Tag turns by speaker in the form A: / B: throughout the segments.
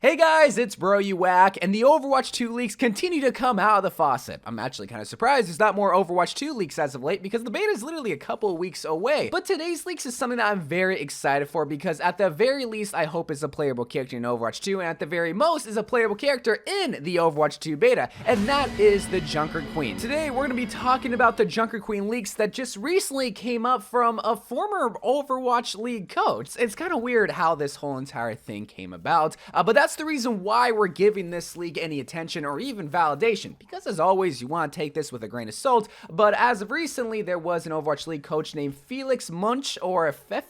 A: Hey guys, it's Bro You Whack, and the Overwatch 2 leaks continue to come out of the faucet. I'm actually kind of surprised there's not more Overwatch 2 leaks as of late because the beta is literally a couple of weeks away. But today's leaks is something that I'm very excited for because at the very least, I hope it's a playable character in Overwatch 2, and at the very most is a playable character in the Overwatch 2 beta, and that is the Junkerqueen. Today, we're going to be talking about the Junkerqueen leaks that just recently came up from a former Overwatch League coach. It's kind of weird how this whole entire thing came about, but that's the reason why we're giving this league any attention or even validation, because as always you want to take this with a grain of salt. But as of recently, there was an Overwatch League coach named Felix Munch, or Fefe,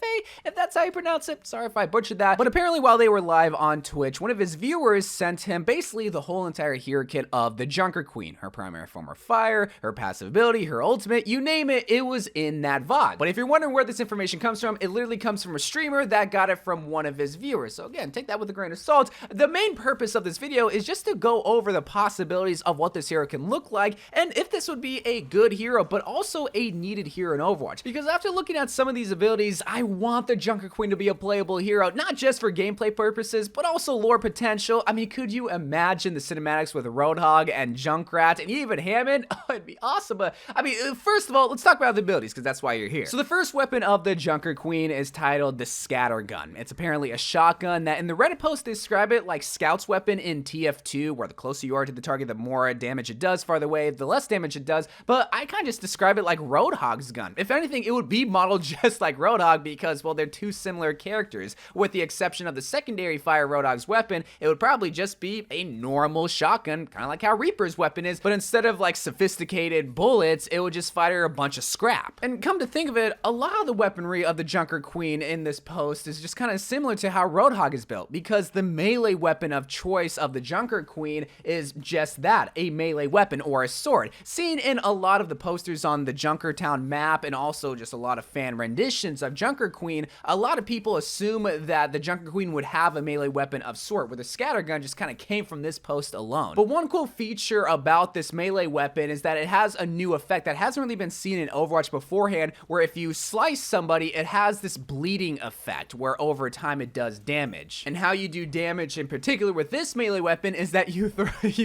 A: if that's how you pronounce it. Sorry if I butchered that. But apparently while they were live on Twitch, one of his viewers sent him basically the whole entire hero kit of the Junkerqueen. Her primary form of fire, her passive ability, her ultimate, you name it, it was in that VOD. But if you're wondering where this information comes from, it literally comes from a streamer that got it from one of his viewers. So again, take that with a grain of salt. The main purpose of this video is just to go over the possibilities of what this hero can look like and if this would be a good hero but also a needed hero in Overwatch. Because after looking at some of these abilities, I want the Junkerqueen to be a playable hero, not just for gameplay purposes but also lore potential. I mean, could you imagine the cinematics with Roadhog and Junkrat and even Hammond? Oh, it'd be awesome. But I mean, first of all, let's talk about the abilities because that's why you're here. So the first weapon of the Junkerqueen is titled the scattergun. It's apparently a shotgun that in the Reddit post they describe it like Scout's weapon in TF2, where the closer you are to the target, the more damage it does. Farther away, the less damage it does. But I kind of just describe it like Roadhog's gun. If anything, it would be modeled just like Roadhog because, well, they're two similar characters. With the exception of the secondary fire Roadhog's weapon, it would probably just be a normal shotgun, kind of like how Reaper's weapon is. But instead of like sophisticated bullets, it would just fire a bunch of scrap. And come to think of it, a lot of the weaponry of the Junkerqueen in this post is just kind of similar to how Roadhog is built, because the melee weapon of choice of the Junkerqueen is just that, a melee weapon or a sword. Seen in a lot of the posters on the Junkertown map and also just a lot of fan renditions of Junkerqueen, a lot of people assume that the Junkerqueen would have a melee weapon of sort, where the scattergun just kind of came from this post alone. But one cool feature about this melee weapon is that it has a new effect that hasn't really been seen in Overwatch beforehand, where if you slice somebody, it has this bleeding effect where over time it does damage. And how you do damage in particular with this melee weapon is that you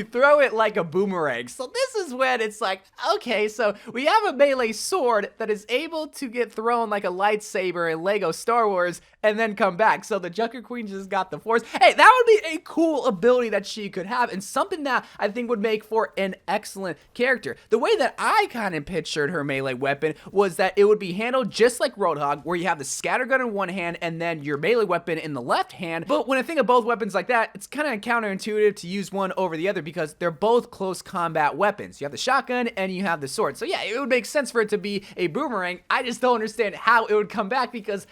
A: throw it like a boomerang. So this is when it's like, okay, so we have a melee sword that is able to get thrown like a lightsaber in Lego Star Wars and then come back. So the Junkerqueen just got the force. Hey, that would be a cool ability that she could have and something that I think would make for an excellent character. The way that I kind of pictured her melee weapon was that it would be handled just like Roadhog, where you have the scattergun in one hand and then your melee weapon in the left hand. But when I think of both weapons like that, it's kind of counterintuitive to use one over the other because they're both close combat weapons. You have the shotgun and you have the sword. So yeah, it would make sense for it to be a boomerang. I just don't understand how it would come back because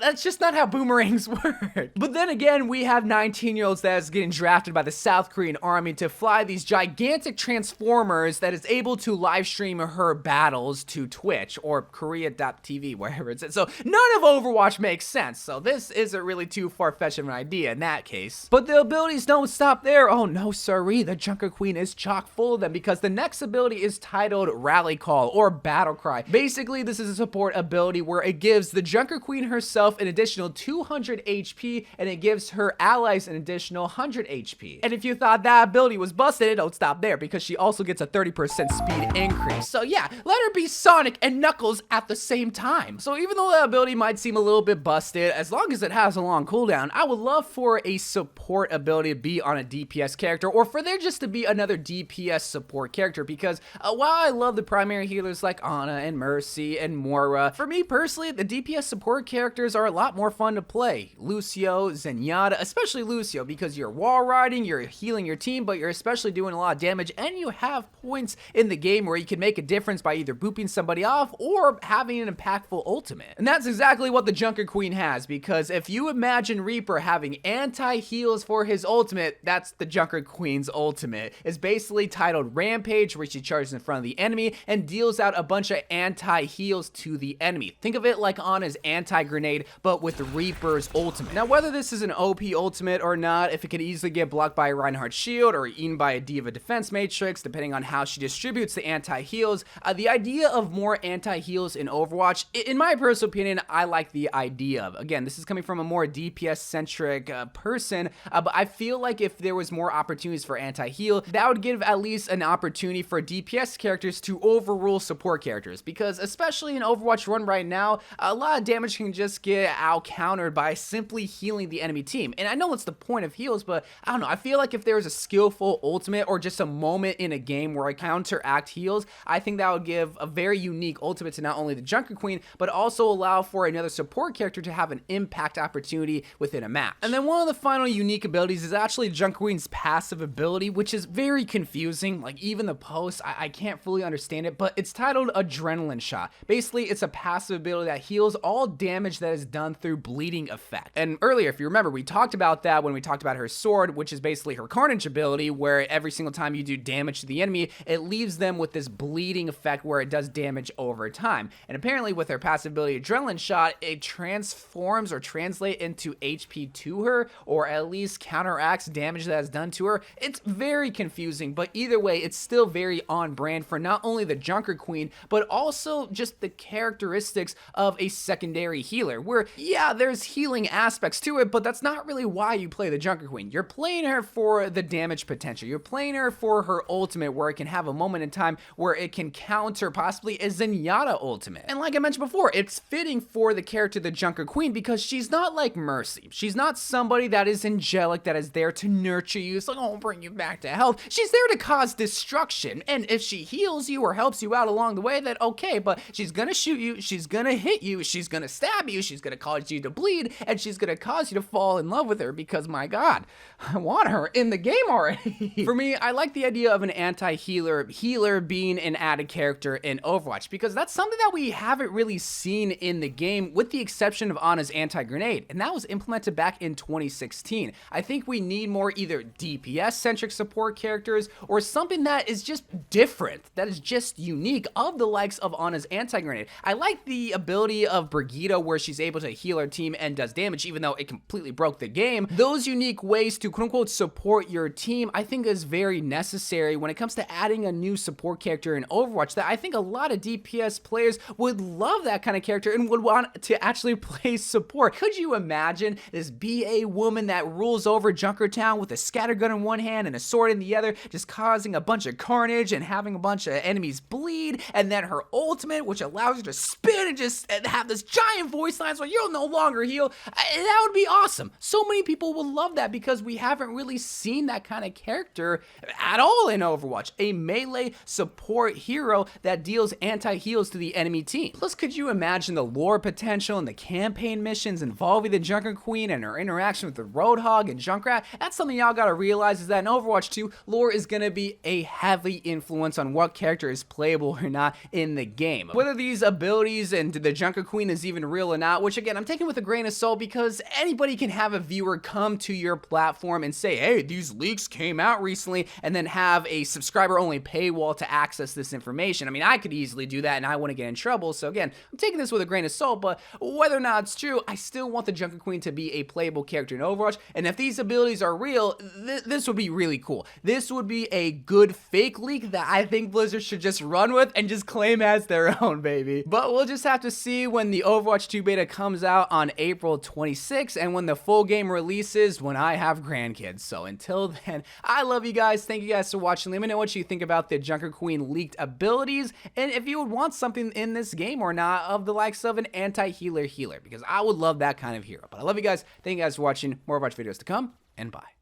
A: that's just not how boomerangs work. But then again, we have 19-year-olds that is getting drafted by the South Korean army to fly these gigantic transformers that is able to live stream her battles to Twitch or Korea.tv, wherever it's at. So none of Overwatch makes sense. So this isn't really too far-fetched of an idea in that case. But the abilities don't stop there. Oh no, sorry, the Junkerqueen is chock full of them because the next ability is titled Rally Call or Battle Cry. Basically, this is a support ability where it gives the Junkerqueen herself an additional 200 HP and it gives her allies an additional 100 HP. And if you thought that ability was busted, it don't stop there because she also gets a 30% speed increase. So yeah, let her be Sonic and Knuckles at the same time. So even though that ability might seem a little bit busted, as long as it has a long cooldown, I would love for a support ability to be on a DPS character or for there just to be another DPS support character because while I love the primary healers like Ana and Mercy and Moira, for me personally, the DPS support characters are a lot more fun to play. Lucio, Zenyatta, especially Lucio because you're wall riding, you're healing your team, but you're especially doing a lot of damage and you have points in the game where you can make a difference by either booping somebody off or having an impactful ultimate. And that's exactly what the Junkerqueen has because if you imagine Reaper having anti-heals for his ultimate, that's the Junkerqueen's ultimate. It's basically titled Rampage, where she charges in front of the enemy and deals out a bunch of anti-heals to the enemy. Think of it like Ana's anti-grenade, but with Reaper's ultimate. Now, whether this is an OP ultimate or not, if it could easily get blocked by a Reinhardt shield or eaten by a Diva defense matrix, depending on how she distributes the anti-heals, the idea of more anti-heals in Overwatch, in my personal opinion, I like the idea of. Again, this is coming from a more DPS-centric person, but I feel like if there was more opportunities for anti-heal, that would give at least an opportunity for DPS characters to overrule support characters, because especially in Overwatch 1 right now, a lot of damage can just get out-countered by simply healing the enemy team. And I know it's the point of heals, but I don't know, I feel like if there was a skillful ultimate or just a moment in a game where I counteract heals, I think that would give a very unique ultimate to not only the Junkerqueen, but also allow for another support character to have an impact opportunity within a match. And then one of the final unique abilities is actually Junkerqueen's passive ability, which is very confusing. Like, even the post, I can't fully understand it, but it's titled Adrenaline Shot. Basically, it's a passive ability that heals all damage that is done through bleeding effect. And earlier, if you remember, we talked about that when we talked about her sword, which is basically her Carnage ability, where every single time you do damage to the enemy, it leaves them with this bleeding effect where it does damage over time. And apparently with her passive ability Adrenaline Shot, it transforms or translates into HP to her, or at least counteracts damage that is done to her. It's very confusing, but either way, it's still very on brand for not only the Junkerqueen, but also just the characteristics of a secondary healer, where, yeah, there's healing aspects to it, but that's not really why you play the Junkerqueen. You're playing her for the damage potential. You're playing her for her ultimate, where it can have a moment in time where it can counter possibly a Zenyatta ultimate. And like I mentioned before, it's fitting for the character the Junkerqueen because she's not like Mercy. She's not somebody that is angelic, that is there to nurture you, so I'll bring you back to health. She's there to cause destruction, and if she heals you or helps you out along the way, then okay, but she's gonna shoot you, she's gonna hit you, she's gonna stab you, she's gonna cause you to bleed, and she's gonna cause you to fall in love with her because, my god, I want her in the game already. For me, I like the idea of an anti-healer being an added character in Overwatch, because that's something that we haven't really seen in the game, with the exception of Ana's anti-grenade, and that was implemented back in 2016. I think we need more either DPS-centric support characters or something that is just different, that is just unique, of the likes of Ana's anti-grenade. I like the ability of Brigitte, where she's able to heal her team and does damage, even though it completely broke the game. Those unique ways to quote-unquote support your team, I think is very necessary when it comes to adding a new support character in Overwatch, that I think a lot of DPS players would love that kind of character and would want to actually play support. Could you imagine this BA woman that rules over Junkertown with a scattergun in one hand and a sword in the other, just causing a bunch of carnage and having a bunch of enemies bleed, and then her ultimate, which allows her to spin and just have this giant voice line so you'll no longer heal? That would be awesome. So many people will love that because we haven't really seen that kind of character at all in Overwatch. A melee support hero that deals anti-heals to the enemy team. Plus, could you imagine the lore potential and the campaign missions involving the Junkerqueen and her interaction with the Roadhog and Junkrat? That's something y'all gotta realize, is that in Overwatch 2, lore is gonna be a heavy influence on what character is playable or not in the game. Whether these abilities and the Junkerqueen is even real or not, which again, I'm taking with a grain of salt, because anybody can have a viewer come to your platform and say, hey, these leaks came out recently, and then have a subscriber-only paywall to access this information. I mean, I could easily do that and I wouldn't get in trouble. So again, I'm taking this with a grain of salt, but whether or not it's true, I still want the Junkerqueen to be a playable character in Overwatch. And if these abilities are real, this would be really cool. This would be a good fake leak that I think Blizzard should just run with and just claim as their own, baby. But we'll just have to see when the Overwatch 2 beta comes out on April 26th, and when the full game releases when I have grandkids. So until then, I love you guys. Thank you guys for watching. Let me know what you think about the Junkerqueen leaked abilities, and if you would want something in this game or not of the likes of an anti-healer, because I would love that kind of hero. But I love you guys. Thank you guys for watching. More Overwatch videos to come, and bye.